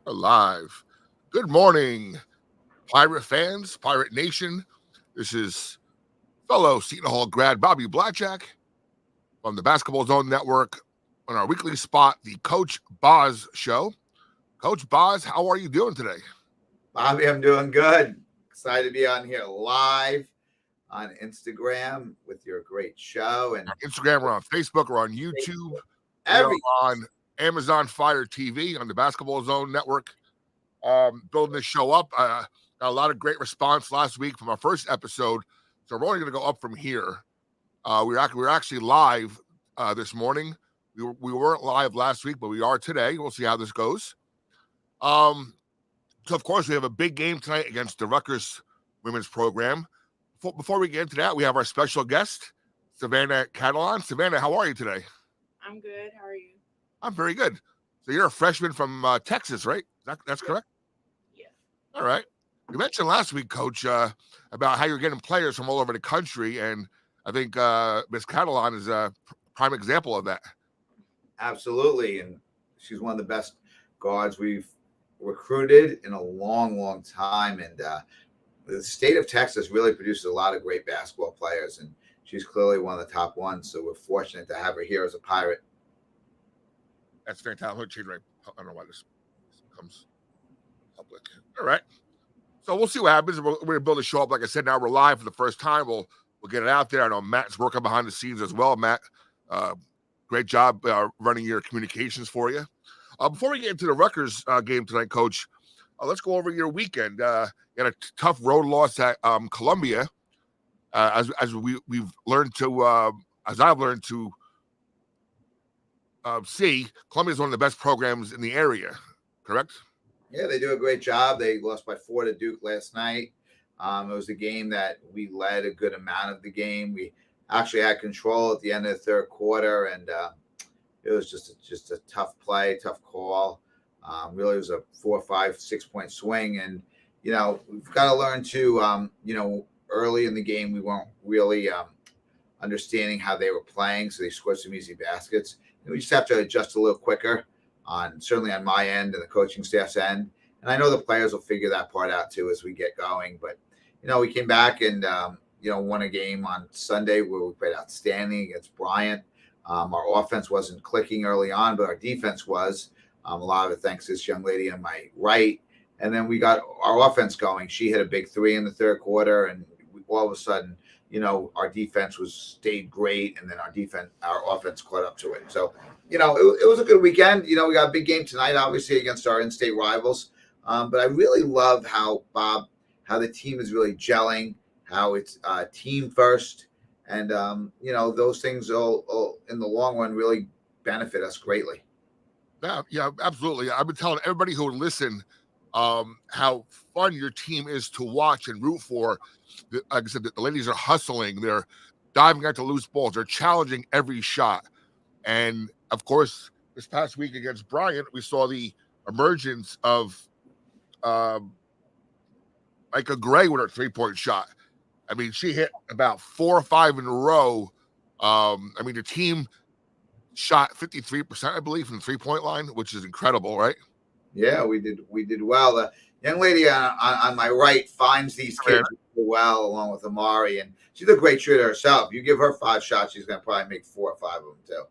Alive. Good morning, Pirate fans, Pirate Nation. This is fellow Seton Hall grad Bobby Blackjack from the Basketball Zone Network on our weekly spot, the Coach BOZZ Show. Coach BOZZ, how are you doing today? Bobby, I'm doing good. Excited to be on here live on Instagram with your great show. And Instagram, we're on Facebook, we're on YouTube, we are on Amazon Fire TV on the Basketball Zone Network. Building this show up. Got a lot of great response last week from our first episode, so we're only going to go up from here. We were actually live this morning. We weren't live last week, but we are today. We'll see how this goes. So of course we have a big game tonight against the Rutgers women's program. Before we get into that, we have our special guest, Savannah Catalan. Savannah, how are you today? I'm good. How are you? I'm very good. So you're a freshman from Texas, right? That's correct? Yeah. All right. You mentioned last week, Coach, about how you're getting players from all over the country, and I think Miss Catalan is a prime example of that. Absolutely. And she's one of the best guards we've recruited in a long, long time. And the state of Texas really produces a lot of great basketball players, and she's clearly one of the top ones. So we're fortunate to have her here as a Pirate. That's fantastic. I don't know why this comes public. All right. So we'll see what happens. We're going to build a show up. Like I said, now we're live for the first time. We'll get it out there. I know Matt's working behind the scenes as well. Matt, great job running your communications for you. Before we get into the Rutgers game tonight, Coach, let's go over your weekend. You had a tough road loss at Columbia. As we've learned to, as I've learned to see, Columbia is one of the best programs in the area, correct? Yeah, they do a great job. They lost by 4 to Duke last night. It was a game that we led a good amount of the game. We actually had control at the end of the third quarter, and it was just a tough play, tough call. Really, it was a 4, 5, 6 point swing, and we've got to learn to early in the game we weren't really understanding how they were playing, so they scored some easy baskets. And we just have to adjust a little quicker, certainly on my end and the coaching staff's end. And I know the players will figure that part out too as we get going. But we came back and won a game on Sunday where we played outstanding against Bryant. Our offense wasn't clicking early on, but our defense was. A lot of it thanks to this young lady on my right. And then we got our offense going. She hit a big 3 in the third quarter, and all of a sudden, our defense stayed great, and then our offense caught up to it. So, it was a good weekend. We got a big game tonight, obviously, against our in-state rivals. But I really love how the team is really gelling, how it's team first, and those things will in the long run really benefit us greatly. Yeah, absolutely. I've been telling everybody who would listen how fun your team is to watch and root for. Like I said, the ladies are hustling. They're diving out to loose balls. They're challenging every shot. And, of course, this past week against Bryant, we saw the emergence of Micah Gray with her 3-point shot. I mean, she hit about 4 or 5 in a row. The team shot 53%, I believe, from the 3-point line, which is incredible, right? Yeah, we did well. The young lady on my right finds these kids well, along with Amari, and she's a great shooter herself. You give her 5 shots, she's going to probably make 4 or 5 of them too.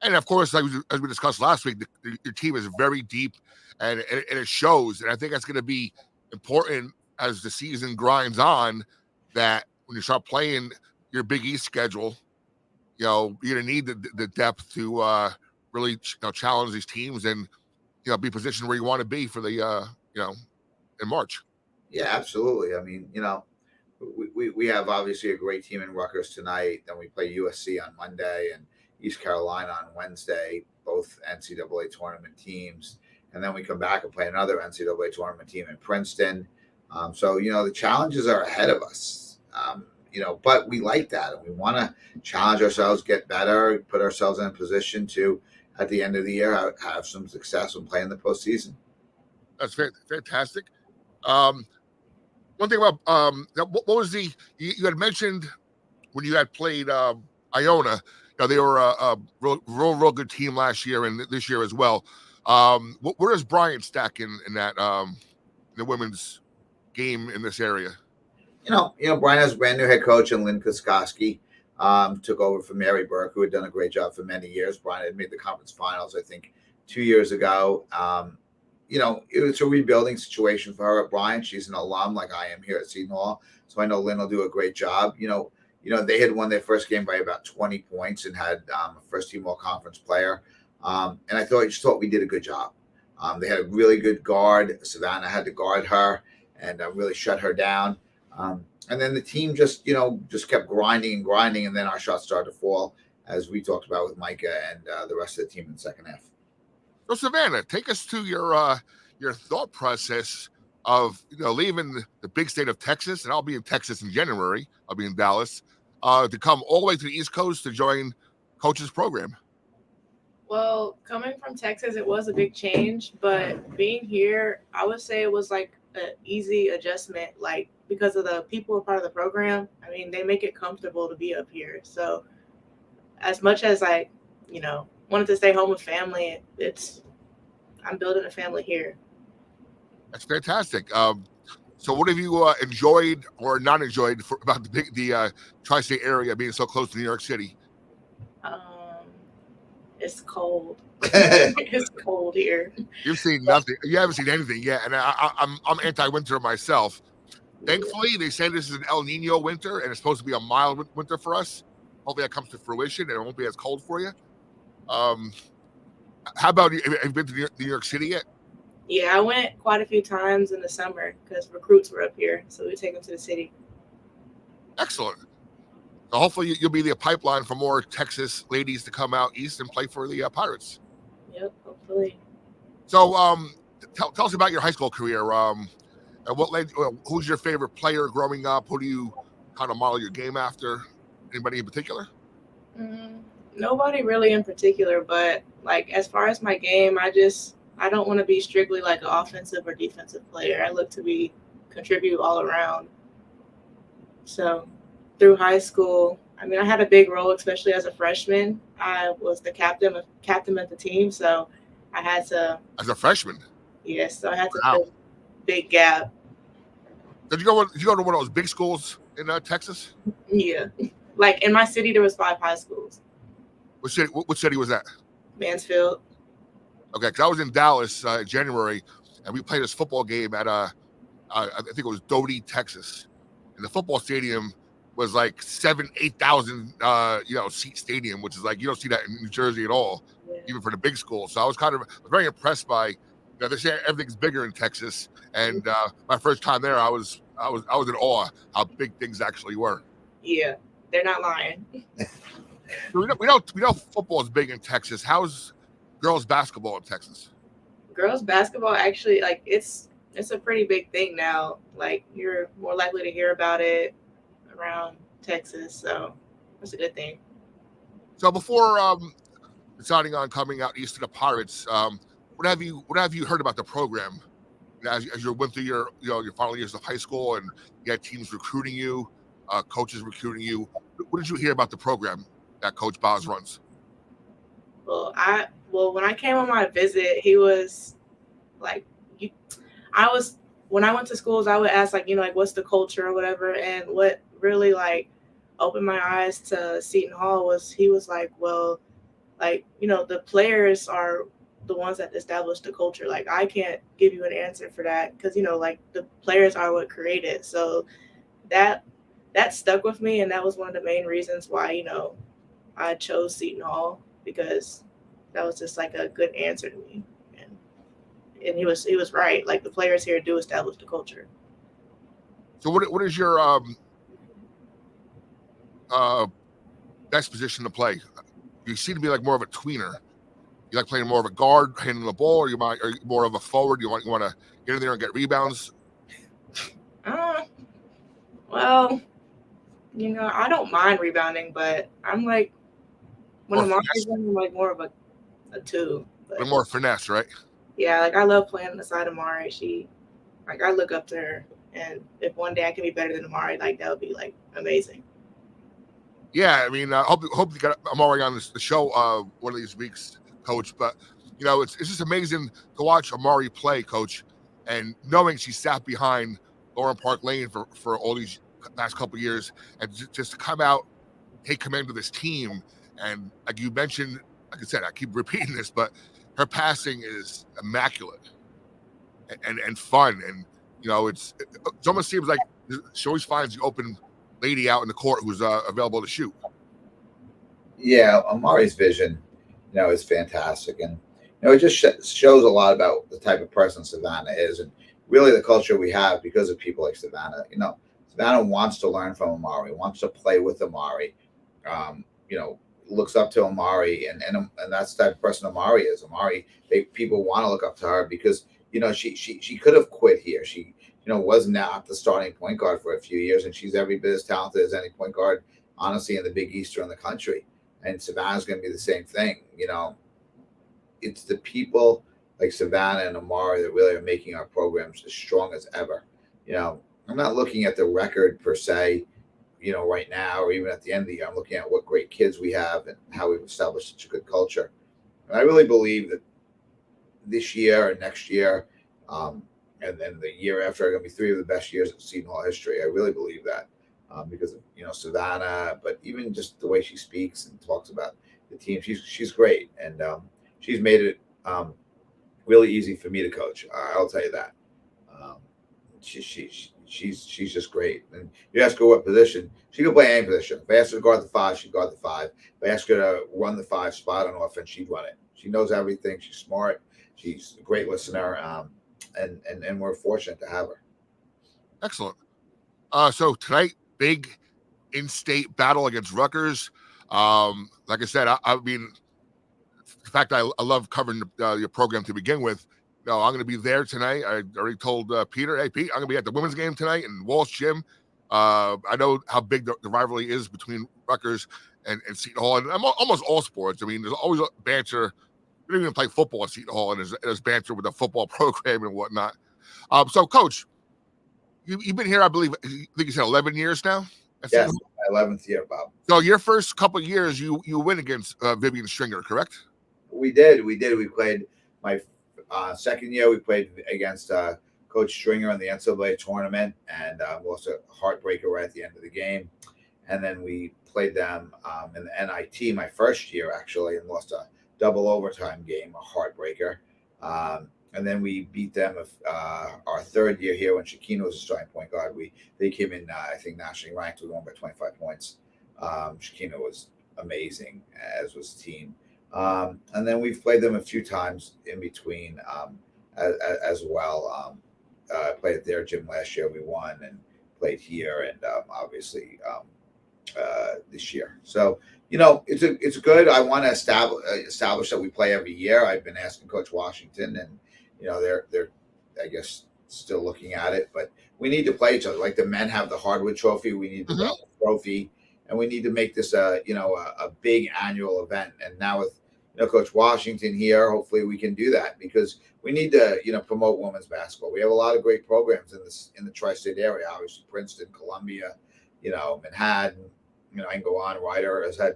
And of course, as we discussed last week, your team is very deep, and it shows. And I think that's going to be important as the season grinds on. That when you start playing your Big East schedule, you're going to need the depth to really challenge these teams and be positioned where you want to be for the in March. Yeah, absolutely. I mean, we have obviously a great team in Rutgers tonight. Then we play USC on Monday and East Carolina on Wednesday, both NCAA tournament teams. And then we come back and play another NCAA tournament team in Princeton. So the challenges are ahead of us. But we like that, and we want to challenge ourselves, get better, put ourselves in a position to, at the end of the year, have some success and play in the postseason. That's fantastic. One thing about what was you had mentioned when you had played Iona? They were a real good team last year and this year as well. Where does Bryant stack in that the women's game in this area? Brian has a brand new head coach in Lynn Koskowski. Took over from Mary Burke, who had done a great job for many years. Brian had made the conference finals, I think, 2 years ago. It was a rebuilding situation for her at Bryant. She's an alum like I am here at Seton Hall. So I know Lynn will do a great job. They had won their first game by about 20 points and had a first-team all-conference player. And I thought we did a good job. They had a really good guard. Savannah had to guard her and really shut her down. And then the team just kept grinding, and then our shots started to fall, as we talked about with Micah and the rest of the team in the second half. So Savannah, take us to your thought process of leaving the big state of Texas, and I'll be in Texas in January. I'll be in Dallas to come all the way to the East Coast to join Coach's program. Well, coming from Texas, it was a big change, but being here, I would say it was like an easy adjustment, like because of the people who are part of the program. I mean, they make it comfortable to be up here. So as much as I, wanted to stay home with family, I'm building a family here. That's fantastic. So what have you enjoyed or not enjoyed about the tri-state area being so close to New York City? It's cold. It's cold here. You've seen nothing. You haven't seen anything yet, and I'm anti-winter myself. Thankfully, they say this is an El Nino winter, and it's supposed to be a mild winter for us. Hopefully, that comes to fruition, and it won't be as cold for you. How about you? Have you been to New York City yet? Yeah, I went quite a few times in the summer because recruits were up here, so we take them to the city. Excellent. So hopefully you'll be the pipeline for more Texas ladies to come out east and play for the Pirates. Yep, hopefully. So tell us about your high school career. And who's your favorite player growing up? Who do you kind of model your game after? Anybody in particular? Nobody really in particular, but like as far as my game, I don't want to be strictly like an offensive or defensive player. I look to contribute all around. So through high school, I mean, I had a big role, especially as a freshman. I was the captain of the team, so I had to. As a freshman? Yes, so I had to fill a big gap. Did you go to one of those big schools in Texas? Yeah, like in my city, there was 5 high schools. What city was that? Mansfield. Okay, because I was in Dallas in January, and we played this football game at I think it was Doty, Texas, and the football stadium was like 8,000 seat stadium, which is like you don't see that in New Jersey at all, even for the big schools. So I was very impressed by, they say everything's bigger in Texas, and my first time there, I was in awe how big things actually were. Yeah, they're not lying. We know football is big in Texas. How's girls basketball in Texas? Girls basketball actually, like it's a pretty big thing now. Like you're more likely to hear about it around Texas, so that's a good thing. So before deciding on coming out east to the Pirates, what have you heard about the program as you went through your final years of high school and you had teams recruiting you, coaches recruiting you? What did you hear about the program that Coach BOZZ runs? Well, when I came on my visit, he was like, when I went to schools, I would ask what's the culture or whatever, and what really like opened my eyes to Seton Hall was he was like, well, the players are the ones that established the culture. Like I can't give you an answer for that because the players are what create it. So that stuck with me, and that was one of the main reasons why I chose Seton Hall, because that was just like a good answer to me. And he was right. Like the players here do establish the culture. So what is your best position to play? You seem to be like more of a tweener. You like playing more of a guard, handling the ball, or are you more of a forward? You want to get in there and get rebounds? Well, I don't mind rebounding, but I'm like when I'm like more of a 2. But more finesse, right? Yeah, like I love playing on the side of Mari. I look up to her, and if one day I can be better than Amari, like that would be like amazing. Yeah, I mean, I hope you got Amari on the show one of these weeks, Coach. But it's just amazing to watch Amari play, Coach, and knowing she sat behind Lauren Park Lane for all these last couple of years, and just to come out, take command of this team. And like you mentioned, like I said, I keep repeating this, but her passing is immaculate and fun. And, it almost seems like she always finds the open lady out in the court who's available to shoot. Yeah, Amari's vision, is fantastic. And, it just shows a lot about the type of person Savannah is and really the culture we have because of people like Savannah. Savannah wants to learn from Amari, wants to play with Amari, looks up to Amari, and that's the type of person Amari is. Amari, people want to look up to her because she could have quit here. She was not the starting point guard for a few years, and she's every bit as talented as any point guard, honestly, in the Big East or in the country. And Savannah's going to be the same thing. It's the people like Savannah and Amari that really are making our programs as strong as ever. I'm not looking at the record per se, right now, or even at the end of the year. I'm looking at what great kids we have and how we've established such a good culture. And I really believe that this year and next year, and then the year after, are going to be three of the best years in Seton Hall history. I really believe that because of Savannah, but even just the way she speaks and talks about the team, she's great, and she's made it really easy for me to coach. I'll tell you that. She's just great. And you ask her what position, she can play any position. If I ask her to guard the 5, she'd guard the 5. If I ask her to run the 5 spot on offense, she'd run it. She knows everything. She's smart. She's a great listener. And we're fortunate to have her. Excellent. So tonight, big in-state battle against Rutgers. Like I said, I mean, the fact I love covering your program to begin with. No, I'm going to be there tonight. I already told Peter, hey, Pete, I'm going to be at the women's game tonight in Walsh Gym. I know how big the rivalry is between Rutgers and Seton Hall, and almost all sports. I mean, there's always a banter. We don't even play football at Seton Hall, and there's banter with the football program and whatnot. So, Coach, you've been here, I think you said 11 years now? Yes, my 11th year, Bob. So your first couple of years, you win against Vivian Stringer, correct? We did. We played my second year. We played against Coach Stringer in the NCAA tournament, and lost a heartbreaker right at the end of the game. And then we played them in the NIT my first year, actually, and lost a double overtime game, a heartbreaker. And then we beat them our third year here when Shakina was a starting point guard. They came in, I think, nationally ranked. We won by 25 points. Shakina was amazing, as was the team. And then we've played them a few times in between as well. I played at their gym last year. We won, and played here, and obviously this year. So it's good. I want to establish that we play every year. I've been asking Coach Washington, and they're I guess still looking at it, but we need to play each other. Like the men have the Hardwood Trophy, we need the Bell Trophy, and we need to make this a big annual event. And now with Coach Washington here, hopefully we can do that, because we need to promote women's basketball. We have a lot of great programs in the tri-state area. Obviously, Princeton, Columbia, Manhattan. I can go on. Ryder has had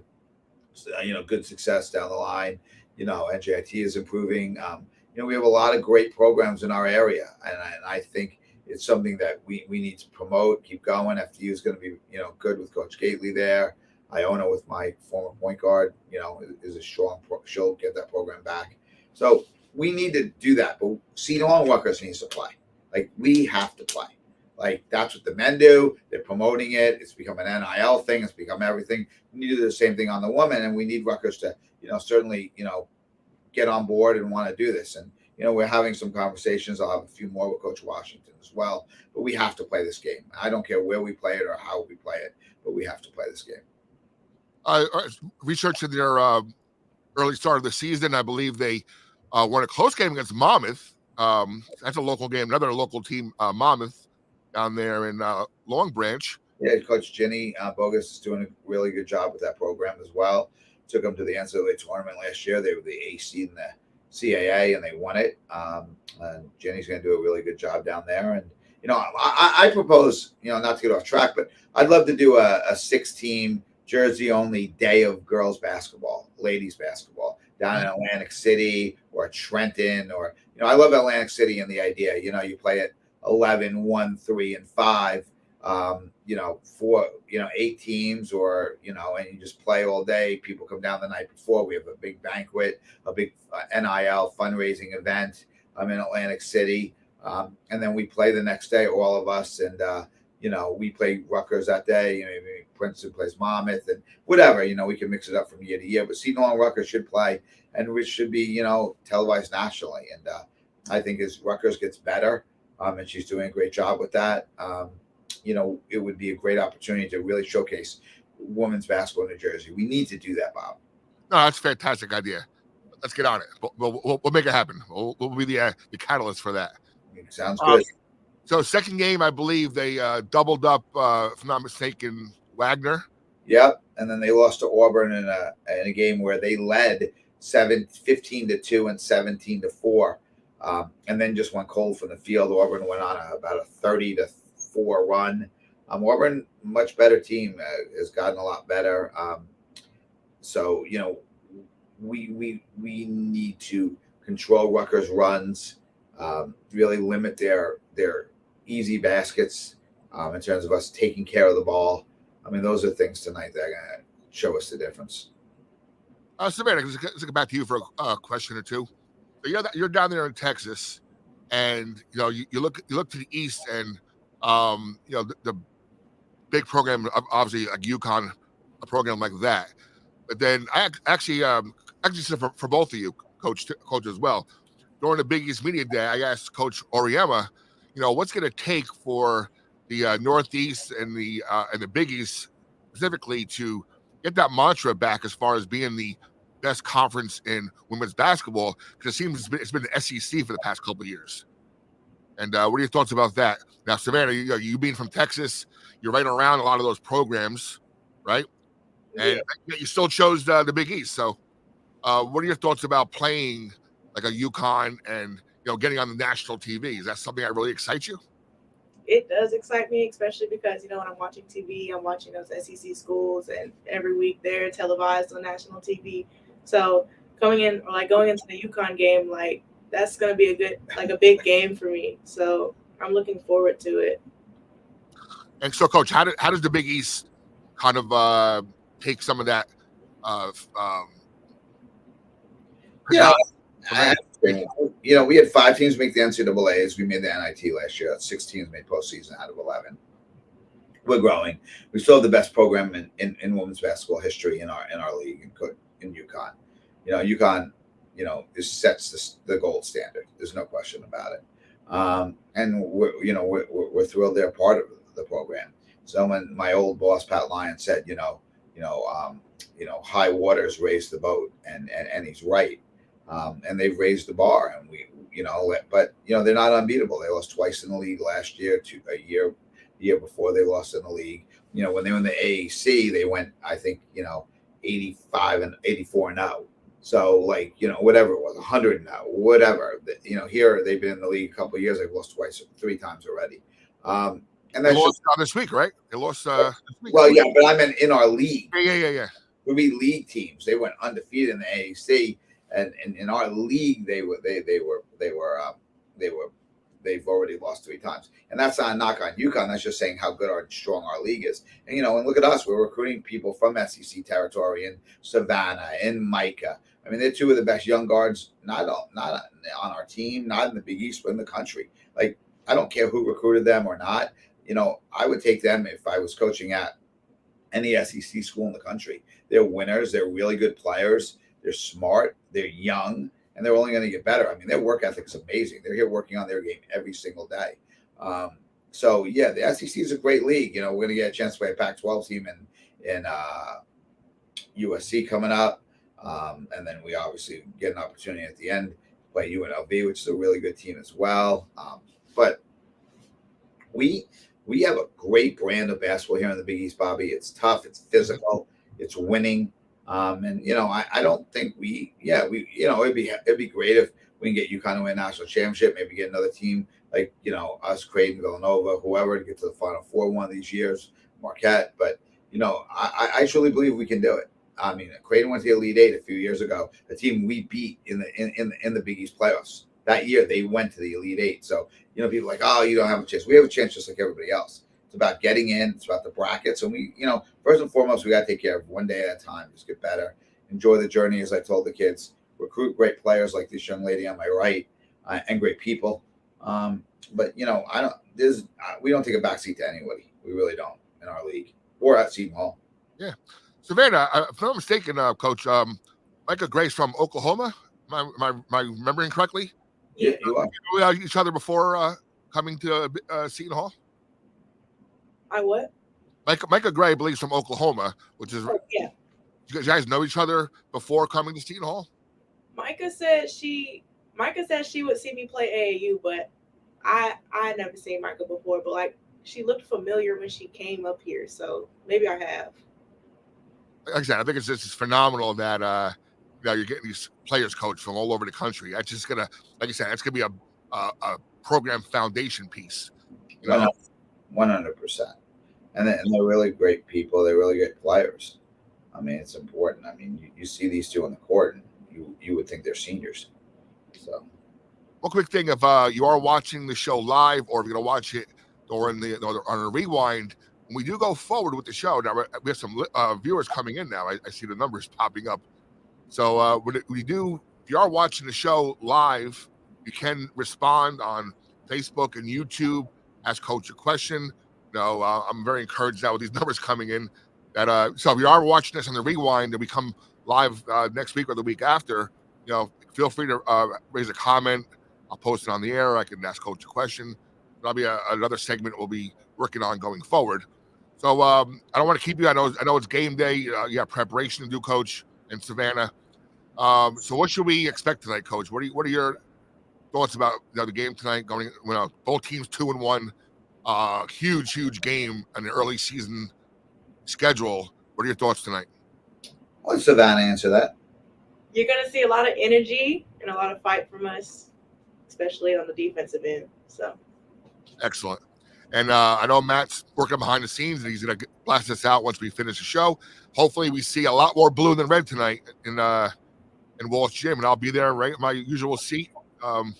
good success down the line. NJIT is improving. We have a lot of great programs in our area, and I think it's something that we need to promote, keep going. FDU is going to be good with Coach Gately there. Iona, with my former point guard, is a strong. She'll get that program back. So we need to do that. But Seton Hall and Rutgers needs to play. Like, we have to play. Like, that's what the men do. They're promoting it. It's become an NIL thing. It's become everything. We need to do the same thing on the women, and we need Rutgers to, certainly, get on board and want to do this. And, we're having some conversations. I'll have a few more with Coach Washington as well. But we have to play this game. I don't care where we play it or how we play it, but we have to play this game. Research in their early start of the season, I believe they won a close game against Monmouth. That's a local game, another local team, Monmouth, down there in Long Branch. Yeah, Coach Ginny Bogus is doing a really good job with that program as well. Took them to the NCAA tournament last year. They were the A seed in the CAA, and they won it. And Ginny's going to do a really good job down there. And I propose, not to get off track, but I'd love to do a 6-team Jersey-only day of girls basketball, ladies basketball. down in Atlantic City or Trenton, or I love Atlantic City and the idea. You play at 11, 1, 3, and 5. For 8 teams, or and you just play all day. People come down the night before. We have a big banquet, a big NIL fundraising event. I'm in Atlantic City, and then we play the next day, all of us, and we play Rutgers that day. Maybe Princeton plays Monmouth, and whatever. We can mix it up from year to year. But Seton and Rutgers should play, and we should be televised nationally. And I think as Rutgers gets better, and she's doing a great job with that. It would be a great opportunity to really showcase women's basketball in New Jersey. We need to do that, Bob. No, that's a fantastic idea. Let's get on it. We'll make it happen. We'll be the catalyst for that. Sounds good. So second game, I believe they doubled up, if I'm not mistaken, Wagner. Yep, and then they lost to Auburn in a game where they led 15-2 and 17-4, and then just went cold from the field. Auburn went on about a 30-4 run. Auburn, much better team, has gotten a lot better. So we need to control Rutgers' runs, really limit their easy baskets in terms of us taking care of the ball. I mean, those are things tonight that are going to show us the difference. Savannah, let's get back to you for a question or two. So you're down there in Texas, and you look to the east, and the big program, obviously like UConn, a program like that. But then I actually said for both of you, coach as well, during the Big East Media Day, I asked Coach Oriema, what's going to take for the Northeast and the Big East specifically to get that mantra back as far as being the best conference in women's basketball, because it seems it's been the SEC for the past couple of years. And what are your thoughts about that? Now, Savannah, you being from Texas, you're right around a lot of those programs, right? And you still chose the Big East. So what are your thoughts about playing like a UConn and getting on the national TV? Is that something that really excites you? It does excite me, especially because when I'm watching TV, I'm watching those SEC schools, and every week they're televised on national TV. So going into the UConn game, that's going to be a big game for me. So I'm looking forward to it. And so, Coach, how does the Big East kind of take some of that? We had 5 teams make the NCAAs. We made the NIT last year. 6 teams made postseason out of 11. We're growing. We still have the best program in women's basketball history in our league in UConn. UConn, sets the gold standard. There's no question about it. And we're thrilled they're part of the program. So when my old boss Pat Lyon said, high waters raise the boat, and he's right. And they've raised the bar, and but they're not unbeatable. They lost twice in the league last year. The year before they lost in the league. When they were in the AAC, they went, I think, 85 and 84 and 0. So whatever it was, 100 and 0, whatever. Here they've been in the league a couple of years. They've lost 3 times already. And that's they lost this week, right? They lost this week. Well, yeah, but I meant in our league. Yeah. We league teams. They went undefeated in the AAC. And in our league, they've already lost 3 times, and that's not a knock on UConn. That's just saying how good and strong our league is. And and look at us, we're recruiting people from SEC territory in Savannah and Micah. I mean, they're 2 of the best young guards, not on our team, not in the Big East, but in the country. I don't care who recruited them or not. I would take them if I was coaching at any SEC school in the country. They're winners. They're really good players. They're smart, they're young, and they're only going to get better. I mean, their work ethic is amazing. They're here working on their game every single day. So, the SEC is a great league. We're going to get a chance to play a Pac-12 team in USC coming up. And then we obviously get an opportunity at the end to play UNLV, which is a really good team as well. But we have a great brand of basketball here in the Big East, Bobby. It's tough, it's physical, it's winning. And I don't think it'd be great if we can get UConn to win a national championship, maybe get another team like us, Creighton, Villanova, whoever, to get to the Final Four one of these years, Marquette. But I truly believe we can do it. I mean, Creighton went to the Elite Eight a few years ago. The team we beat in the Big East playoffs that year, they went to the Elite Eight. So people are like, oh, you don't have a chance. We have a chance just like everybody else. It's about getting in. It's about the brackets, and we, first and foremost, we got to take care of one day at a time. Just get better. Enjoy the journey, as I told the kids. Recruit great players like this young lady on my right, and great people. But we don't take a backseat to anybody. We really don't in our league or at Seton Hall. Yeah, Savannah, if I'm not mistaken, Coach, Micah Gray's from Oklahoma. Am I remembering correctly? Yeah, you are. We know each other before coming to Seton Hall. I what? Micah Gray, I believe, is from Oklahoma, which is yeah. You guys know each other before coming to Seton Hall? Micah said she would see me play AAU, but I had never seen Micah before. But like she looked familiar when she came up here, so maybe I have. Like I said, I think it's just phenomenal that you're getting these players coached from all over the country. That's just gonna, like I said, it's gonna be a program foundation piece. 100%. And they're really great people. They're really great players. I mean, it's important. I mean, you see these two on the court, and you would think they're seniors. So, one quick thing: if you are watching the show live, or if you're gonna watch it or on a rewind, when we do go forward with the show, now we have some viewers coming in now. I see the numbers popping up. So when if you are watching the show live, you can respond on Facebook and YouTube. Ask Coach a question. I'm very encouraged now with these numbers coming in. So if you are watching this on the rewind and we come live next week or the week after, feel free to raise a comment. I'll post it on the air. I can ask Coach a question. That'll be another segment we'll be working on going forward. So I don't want to keep you. I know it's game day. You have preparation to do, Coach, and Savannah. So what should we expect tonight, Coach? What are your thoughts about the game tonight? Going, both teams 2-1. Huge game in the early season schedule. What are your thoughts tonight? I'll let Savannah answer that. You're going to see a lot of energy and a lot of fight from us, especially on the defensive end. So excellent. And I know Matt's working behind the scenes, and he's going to blast us out once we finish the show. Hopefully, we see a lot more blue than red tonight in Walsh Gym, and I'll be there right in my usual seat. It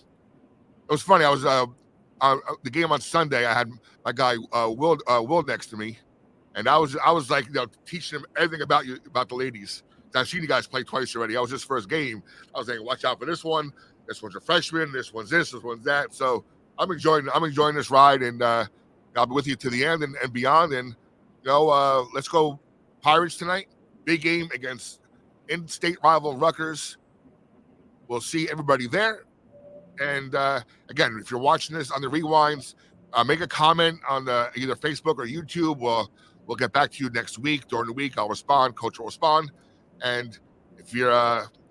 was funny. I was the game on Sunday. I had my guy Will next to me, and I was like teaching him everything about the ladies. I've seen you guys play twice already. That was his first game. I was saying, watch out for this one. This one's a freshman. This one's this. This one's that. So I'm enjoying this ride, and I'll be with you to the end and beyond. And let's go Pirates tonight. Big game against in-state rival Rutgers. We'll see everybody there. And again, if you're watching this on the rewinds, make a comment on either Facebook or YouTube. We'll get back to you next week. During the week, I'll respond. Coach will respond. And if you're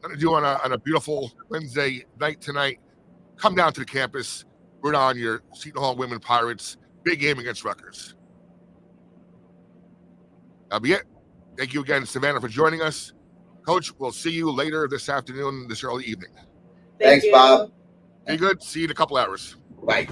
going to do on a beautiful Wednesday night tonight, come down to the campus. Root on your Seton Hall Women Pirates. Big game against Rutgers. That'll be it. Thank you again, Savannah, for joining us. Coach, we'll see you later this afternoon, this early evening. Thanks, Bob. Be good. See you in a couple hours. Bye.